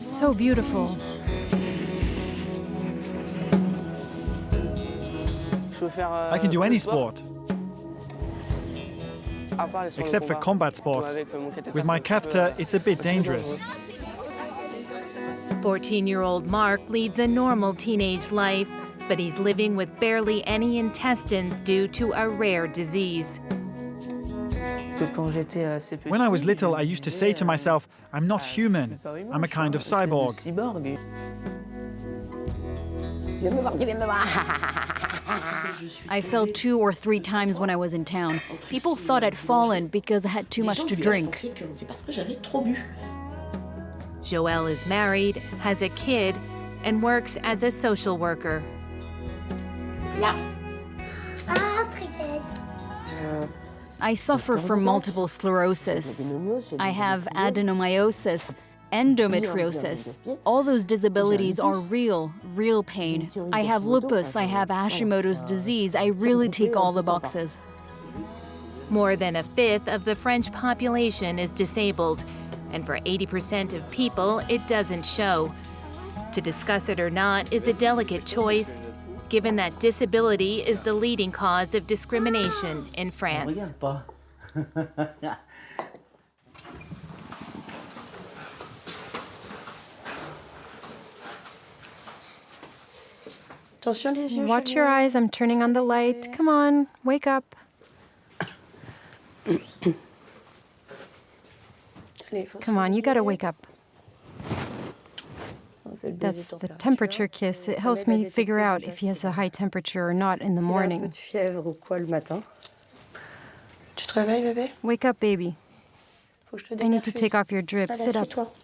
So beautiful. I can do any sport, except for combat sports. With my catheter, it's a bit dangerous. 14-year-old Marc leads a normal teenage life, but he's living with barely any intestines due to a rare disease. When I was little, I used to say to myself, I'm not human, I'm a kind of cyborg. I fell 2 or 3 times when I was in town. People thought I'd fallen because I had too much to drink. Joëlle is married, has a kid, and works as a social worker. I suffer from multiple sclerosis. I have adenomyosis, endometriosis. All those disabilities are real pain. I have lupus, I have Hashimoto's disease. I really tick all the boxes. More than a fifth of the French population is disabled, and for 80% of people, it doesn't show. To discuss it or not is a delicate choice, given that disability is the leading cause of discrimination in France. Watch your eyes, I'm turning on the light. Come on, wake up. Come on, you gotta wake up. That's the temperature kiss. It helps me figure out if he has a high temperature or not in the morning. Wake up, baby. I need to take off your drip. Sit up.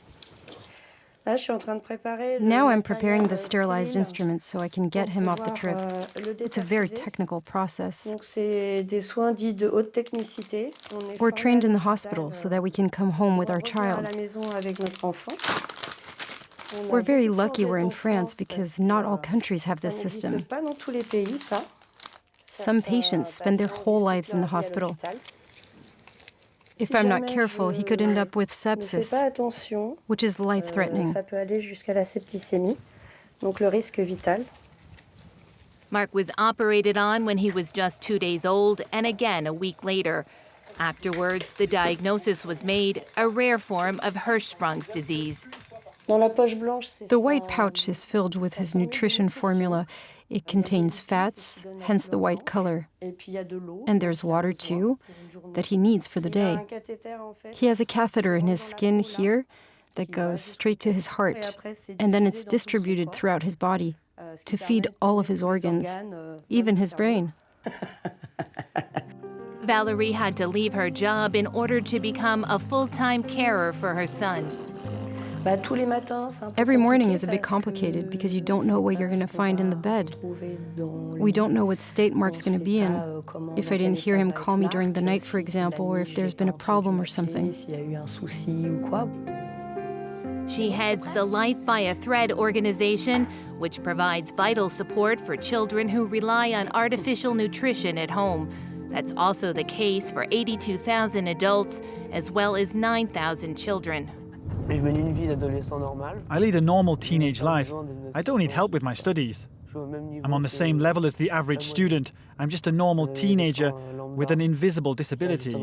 Now I'm preparing the sterilized instruments so I can get him off the drip. It's a very technical process. We're trained in the hospital so that we can come home with our child. We're very lucky we're in France because not all countries have this system. Some patients spend their whole lives in the hospital. If I'm not careful, he could end up with sepsis, which is life-threatening. Marc was operated on when he was just 2 days old and again a week later. Afterwards, the diagnosis was made, a rare form of Hirschsprung's disease. The white pouch is filled with his nutrition formula. It contains fats, hence the white color. And there's water, too, that he needs for the day. He has a catheter in his skin here that goes straight to his heart, and then it's distributed throughout his body to feed all of his organs, even his brain. Valerie had to leave her job in order to become a full-time carer for her son. Every morning is a bit complicated because you don't know what you're going to find in the bed. We don't know what state Marc's going to be in. If I didn't hear him call me during the night, for example, or if there's been a problem or something. She heads the Life by a Thread organization, which provides vital support for children who rely on artificial nutrition at home. That's also the case for 82,000 adults, as well as 9,000 children. I lead a normal teenage life. I don't need help with my studies. I'm on the same level as the average student. I'm just a normal teenager with an invisible disability.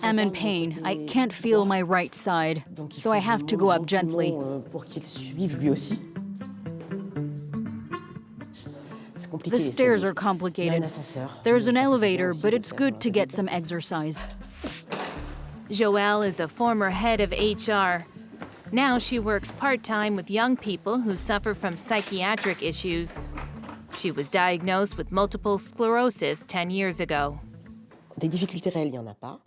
I'm in pain. I can't feel my right side, so I have to go up gently. The stairs are complicated. There's an elevator, but it's good to get some exercise. Joëlle is a former head of HR. Now she works part-time with young people who suffer from psychiatric issues. She was diagnosed with multiple sclerosis 10 years ago.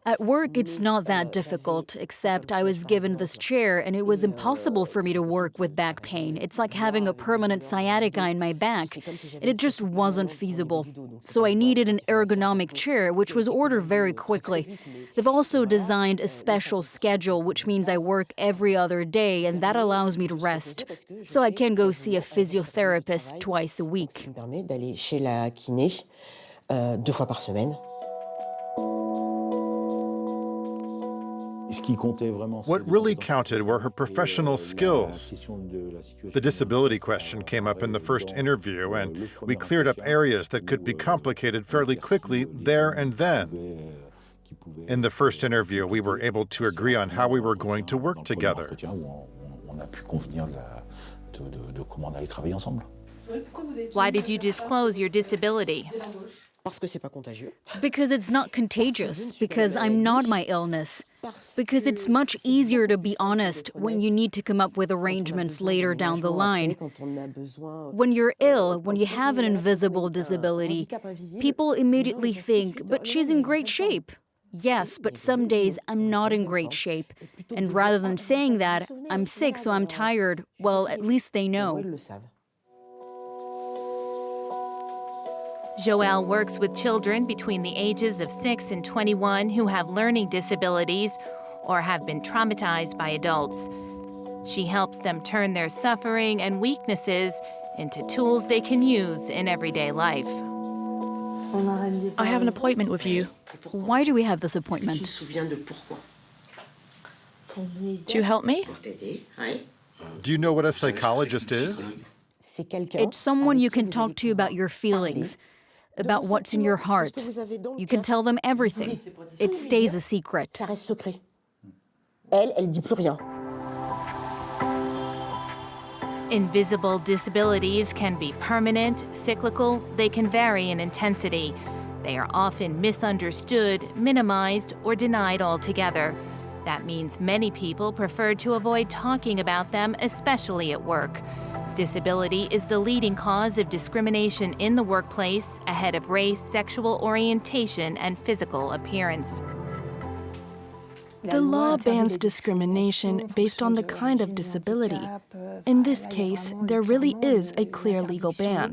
At work, it's not that difficult, except I was given this chair and it was impossible for me to work with back pain. It's like having a permanent sciatica in my back, and it just wasn't feasible. So I needed an ergonomic chair, which was ordered very quickly. They've also designed a special schedule, which means I work every other day, and that allows me to rest. So I can go see a physiotherapist twice a week. What really counted were her professional skills. The disability question came up in the first interview, and we cleared up areas that could be complicated fairly quickly there and then. In the first interview, we were able to agree on how we were going to work together. Why did you disclose your disability? Because it's not contagious, because I'm not my illness, because it's much easier to be honest when you need to come up with arrangements later down the line. When you're ill, when you have an invisible disability, people immediately think, but she's in great shape. Yes, but some days I'm not in great shape. And rather than saying that, I'm sick, so I'm tired, well, at least they know. Joëlle works with children between the ages of 6 and 21 who have learning disabilities or have been traumatized by adults. She helps them turn their suffering and weaknesses into tools they can use in everyday life. I have an appointment with you. Why do we have this appointment? Do you help me? Do you know what a psychologist is? It's someone you can talk to about your feelings, about what's in your heart. You can tell them everything. It stays a secret. Invisible disabilities can be permanent, cyclical, they can vary in intensity. They are often misunderstood, minimized, or denied altogether. That means many people prefer to avoid talking about them, especially at work. Disability is the leading cause of discrimination in the workplace, ahead of race, sexual orientation, and physical appearance. The law bans discrimination based on the kind of disability. In this case, there really is a clear legal ban,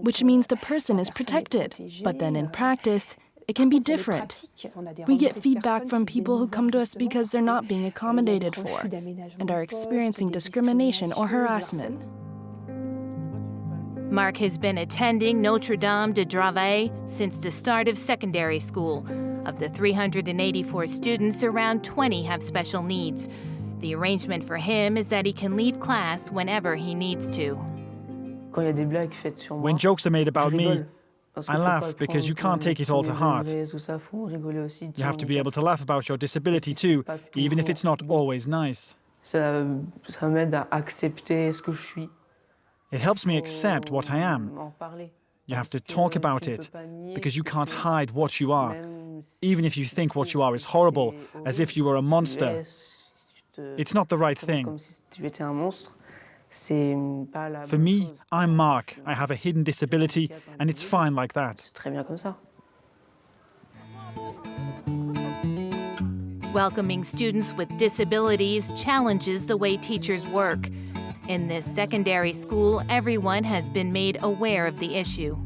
which means the person is protected. But then in practice, it can be different. We get feedback from people who come to us because they're not being accommodated for and are experiencing discrimination or harassment. Marc has been attending Notre Dame de Draveil since the start of secondary school. Of the 384 students, around 20 have special needs. The arrangement for him is that he can leave class whenever he needs to. When jokes are made about me, I laugh because you can't take it all to heart. You have to be able to laugh about your disability too, even if it's not always nice. It helps me accept what I am. You have to talk about it, because you can't hide what you are, even if you think what you are is horrible, as if you were a monster. It's not the right thing. For me, I'm Marc. I have a hidden disability, and it's fine like that. Welcoming students with disabilities challenges the way teachers work. In this secondary school, everyone has been made aware of the issue.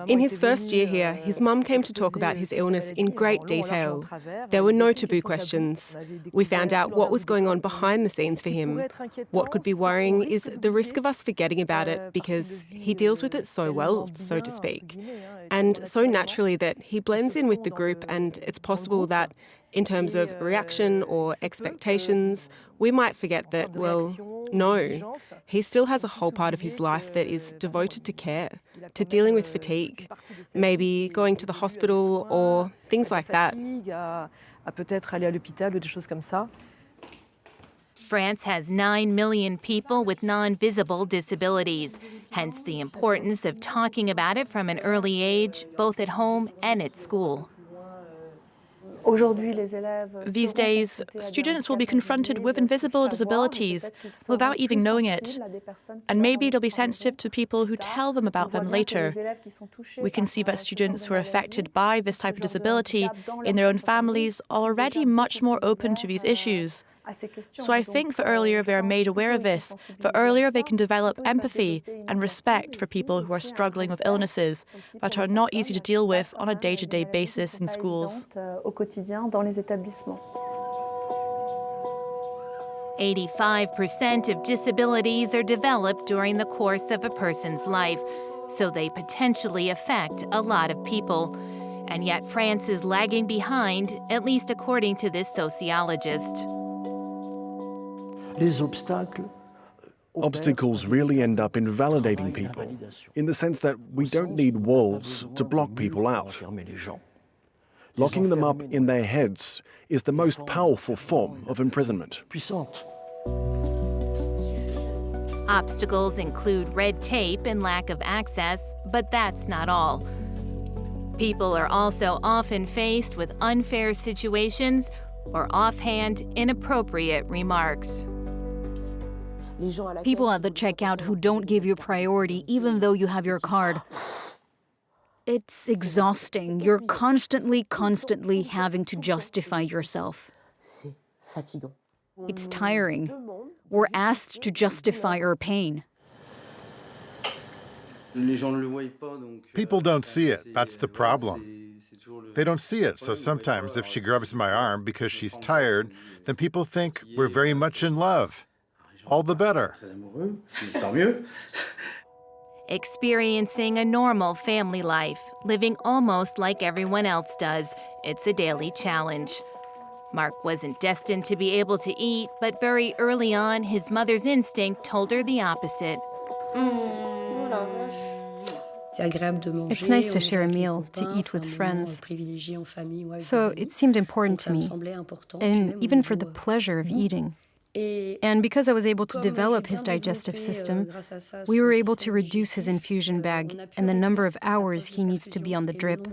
In his first year here, his mum came to talk about his illness in great detail. There were no taboo questions. We found out what was going on behind the scenes for him. What could be worrying is the risk of us forgetting about it because he deals with it so well, so to speak, and so naturally that he blends in with the group, and it's possible that in terms of reaction or expectations, we might forget that, well, no, he still has a whole part of his life that is devoted to care, to dealing with fatigue, maybe going to the hospital or things like that. France has 9 million people with non-visible disabilities, hence the importance of talking about it from an early age, both at home and at school. These days, students will be confronted with invisible disabilities without even knowing it, and maybe they'll be sensitive to people who tell them about them later. We can see that students who are affected by this type of disability in their own families are already much more open to these issues. So I think the earlier they are made aware of this, the earlier they can develop empathy and respect for people who are struggling with illnesses that are not easy to deal with on a day-to-day basis in schools. 85% of disabilities are developed during the course of a person's life, so they potentially affect a lot of people. And yet France is lagging behind, at least according to this sociologist. Obstacles really end up invalidating people, in the sense that we don't need walls to block people out. Locking them up in their heads is the most powerful form of imprisonment. Obstacles include red tape and lack of access, but that's not all. People are also often faced with unfair situations or offhand, inappropriate remarks. People at the checkout who don't give you priority even though you have your card. It's exhausting. You're constantly having to justify yourself. It's tiring. We're asked to justify our pain. People don't see it. That's the problem. They don't see it, so sometimes if she grabs my arm because she's tired, then people think we're very much in love. All the better. Experiencing a normal family life, living almost like everyone else does, it's a daily challenge. Marc wasn't destined to be able to eat, but very early on, his mother's instinct told her the opposite. It's nice to share a meal, to eat with friends. So it seemed important to me, and even for the pleasure of eating. And because I was able to develop his digestive system, we were able to reduce his infusion bag and the number of hours he needs to be on the drip.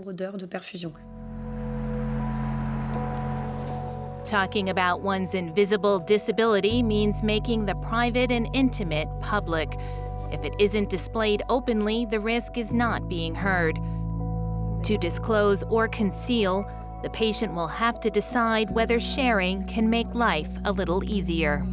Talking about one's invisible disability means making the private and intimate public. If it isn't displayed openly, the risk is not being heard. To disclose or conceal, the patient will have to decide whether sharing can make life a little easier.